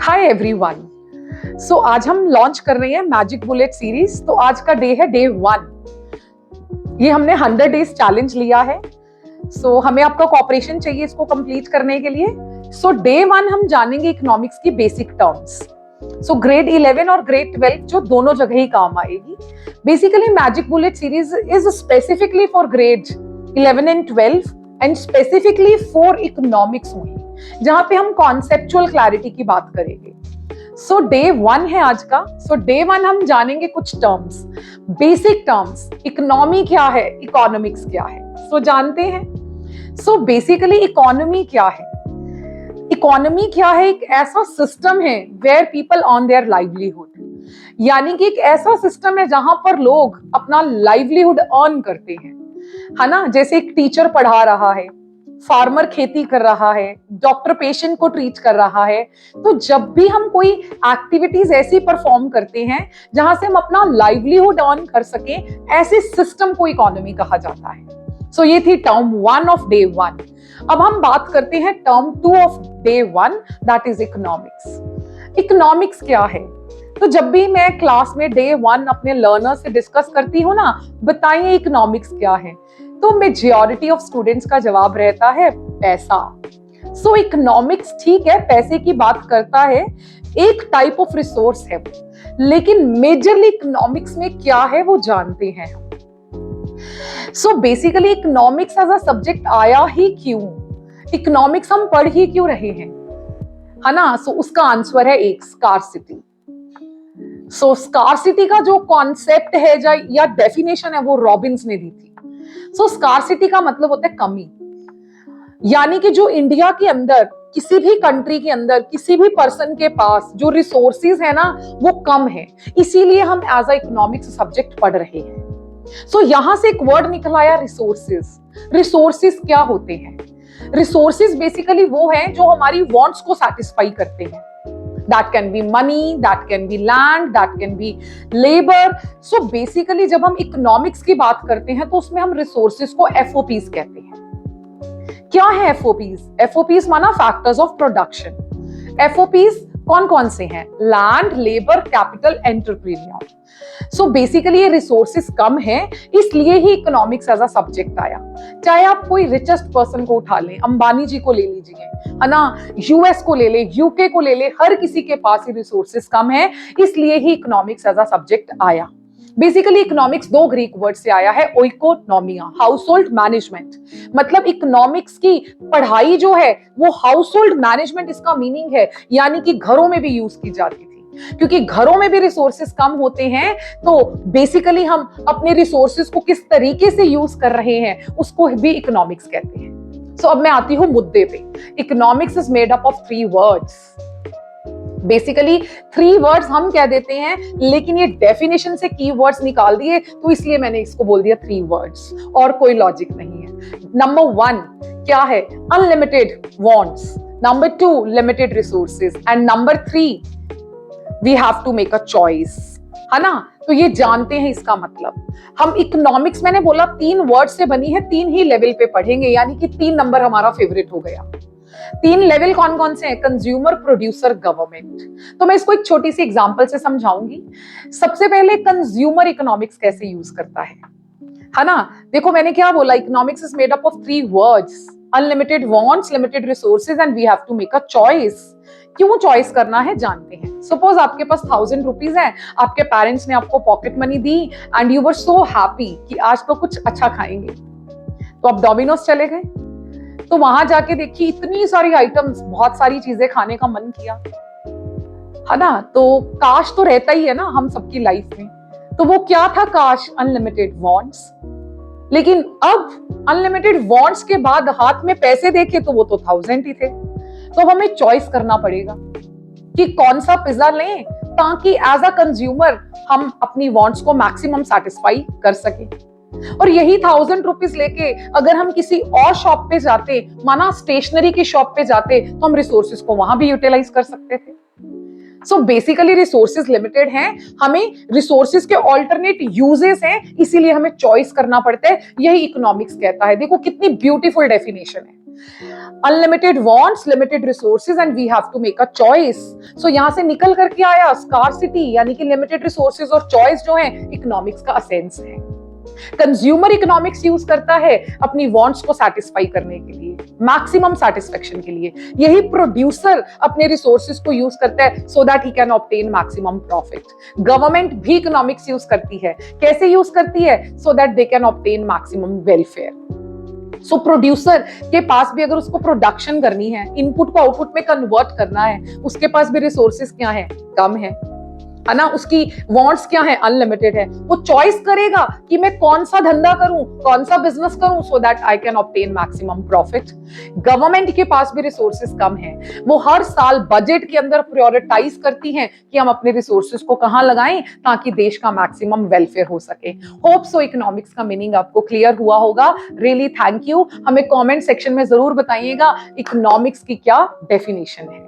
Hi everyone. सो आज हम launch कर रहे हैं मैजिक बुलेट सीरीज। तो आज का डे है डे 1। ये हमने 100 डेज चैलेंज लिया है। सो हमें आपका कोऑपरेशन चाहिए इसको कंप्लीट करने के लिए। सो डे 1 हम जानेंगे इकोनॉमिक्स की बेसिक टर्म्स। सो ग्रेड 11 और ग्रेड 12 जो दोनों जगह ही काम आएगी। Basically magic bullet series is specifically for grade 11 and 12 and specifically for economics हुई, जहां पे हम कॉन्सेप्चुअल क्लैरिटी की बात करेंगे। सो डे 1 है आज का। सो डे 1 हम जानेंगे कुछ टर्म्स, बेसिक टर्म्स। इकोनॉमी क्या है, इकोनॉमिक्स क्या है, सो जानते हैं। सो बेसिकली इकोनॉमी क्या है? इकोनॉमी क्या है? एक ऐसा सिस्टम है where people on their livelihood, यानी कि एक ऐसा सिस्टम है जहां पर लोग अपना लाइवलीहुड अर्न करते हैं, है ना। जैसे एक टीचर पढ़ा रहा है, फार्मर खेती कर रहा है, डॉक्टर पेशेंट को ट्रीट कर रहा है। तो जब भी हम कोई एक्टिविटीज ऐसी परफॉर्म करते हैं जहां से हम अपना लाइवलीहुड अर्न कर सकें, ऐसे सिस्टम को इकोनॉमी कहा जाता है। सो ये थी टर्म 1 ऑफ डे 1। अब हम बात करते हैं term 2 of day 1, that is economics. Economics क्या है? तो जब भी मैं क्लास में डे 1 अपने लर्नर से डिस्कस करती हूँ ना, बताइए इकोनॉमिक्स क्या है, तो मेजॉरिटी ऑफ स्टूडेंट्स का जवाब रहता है पैसा। सो इकोनॉमिक्स ठीक है, पैसे की बात करता है, एक टाइप ऑफ रिसोर्स है, लेकिन मेजरली इकोनॉमिक्स में क्या है वो जानते हैं। So basically economics as a subject आया ही क्यों, इकोनॉमिक्स हम पढ़ ही क्यों रहे हैं, है ना। सो उसका आंसर है एक, स्कार्सिटी। सो स्कार्सिटी का जो कॉन्सेप्ट है या डेफिनेशन है वो रॉबिन्स ने दी थी। सो स्कार्सिटी का मतलब होता है कमी, यानी कि जो इंडिया के अंदर, किसी भी कंट्री के अंदर, किसी भी पर्सन के पास जो रिसोर्सेज है ना वो कम है, इसीलिए हम एज अ इकोनॉमिक्स सब्जेक्ट पढ़ रहे हैं। सो यहां से एक वर्ड निकल आया, रिसोर्सेज। रिसोर्सेज क्या होते हैं? रिसोर्सेज बेसिकली वो हैं जो हमारी वांट्स को सैटिस्फाई करते हैं। That can be money, that can be land, that can be labor. So basically जब हम इकोनॉमिक्स की बात करते हैं तो उसमें हम रिसोर्सेज को FOPs कहते हैं। क्या है FOPs? FOPs माना फैक्टर्स ऑफ प्रोडक्शन। FOPs कौन कौन से हैं? Land, labour, capital, entrepreneur. So basically ये रिसोर्सेज कम है, इसलिए ही इकोनॉमिक्स एज अ सब्जेक्ट आया। चाहे आप कोई रिचेस्ट पर्सन को उठा लें, अंबानी जी को ले लीजिए, है ना, यूएस को ले ले, यूके को ले ले, हर किसी के पास ही रिसोर्सेज कम है, इसलिए ही इकोनॉमिक्स एज अ सब्जेक्ट आया। बेसिकली इकोनॉमिक्स 2 ग्रीक वर्ड से आया है, ओइकोनॉमिया, हाउस होल्ड मैनेजमेंट। मतलब इकोनॉमिक्स की पढ़ाई जो है वो हाउस होल्ड मैनेजमेंट इसका मीनिंग है, यानी कि घरों में भी यूज की जाती थी, क्योंकि घरों में भी रिसोर्सेज कम होते हैं। तो बेसिकली हम अपने रिसोर्सेज को किस तरीके से यूज कर रहे हैं उसको भी इकोनॉमिक्स कहते हैं। सो अब मैं आती हूं मुद्दे पे। Economics is made up of 3 words. Basically 3 words हम कह देते हैं, लेकिन ये डेफिनेशन से की वर्ड्स निकाल दिए, तो इसलिए मैंने इसको बोल दिया 3 वर्ड्स, और कोई लॉजिक नहीं है। नंबर 1 क्या है? Unlimited wants. Number 2 limited resources, and number 3 we have to make a choice, है ना। तो ये जानते हैं इसका मतलब। हम इकोनॉमिक्स, मैंने बोला 3 वर्ड से बनी है, 3 ही लेवल पे पढ़ेंगे, यानी कि 3 नंबर हमारा फेवरेट हो गया। 3 लेवल कौन कौन से हैं? Consumer, producer, government. तो मैं इसको एक छोटी सी एग्जांपल से समझाऊंगी। सबसे पहले कंज्यूमर इकोनॉमिक्स कैसे यूज करता है ना। देखो मैंने क्या बोला, economics is made up of 3 words, unlimited wants, limited resources, and we have to make a choice. क्यों चॉइस करना है जानते हैं। सपोज आपके पास 1000 रुपीज है, आपके पेरेंट्स ने आपको pocket money the and you were so happy कि आज तो कुछ अच्छा खाएंगे, तो आप डोमिनोज चले गए। तो वहां जाके देखिए इतनी सारी आइटम्स, बहुत सारी चीजें खाने का मन किया, है ना। तो काश तो रहता ही है ना हम सबकी लाइफ में। तो वो क्या था? काश, अनलिमिटेड वांट्स। लेकिन अब अनलिमिटेड वांट्स के बाद हाथ में पैसे देखे तो वो तो 1000 ही थे। तो अब हमें चॉइस करना पड़ेगा कि कौन सा पिज्जा लें, ताकि एज अ कंज्यूमर हम अपनी वांट्स को मैक्सिमम सैटिस्फाई कर सके। और यही 1000 रुपीज लेके अगर हम किसी और शॉप पे जाते, माना स्टेशनरी की शॉप पे जाते, तो हम रिसोर्सेज को वहां भी यूटिलाइज कर सकते थे। सो बेसिकली रिसोर्सेज लिमिटेड हैं, हमें रिसोर्सेज के ऑल्टरनेट यूजेस हैं, इसीलिए हमें चॉइस करना पड़ता है। यही इकोनॉमिक्स कहता है। देखो कितनी ब्यूटीफुल डेफिनेशन है। Unlimited wants, limited resources and we have to make a choice. So यहां से निकल करके आया स्कार्सिटी, यानी कि लिमिटेड रिसोर्सेज और चॉइस जो है इकोनॉमिक्स का असेंस है। कंज्यूमर इकोनॉमिक्स यूज करता है अपनी वांट्स को सेटिस्फाई करने के लिए, मैक्सिमम सेटिस्फेक्शन के लिए। यही प्रोड्यूसर अपने रिसोर्सेज को यूज करता है so that he can obtain maximum profit. Government भी इकोनॉमिक्स यूज करती है। कैसे यूज करती है? So that they can obtain maximum welfare. So producer के पास भी अगर उसको प्रोडक्शन करनी है, इनपुट को आउटपुट में कन्वर्ट करना है, उसके पास भी रिसोर्सेज क्या है? कम है ना। उसकी वांट्स क्या है? अनलिमिटेड है। वो चॉइस करेगा कि मैं कौन सा धंधा करूं, कौन सा बिजनेस करूं so that I can obtain maximum profit. Government के पास भी रिसोर्सेज कम है। वो हर साल बजट के अंदर प्रायोरिटाइज करती हैं कि हम अपने रिसोर्सेज को कहां लगाएं ताकि देश का मैक्सिमम वेलफेयर हो सके। होप सो इकोनॉमिक्स का मीनिंग आपको क्लियर हुआ होगा। Really thank you. हमें कॉमेंट सेक्शन में जरूर बताइएगा इकोनॉमिक्स की क्या डेफिनेशन है।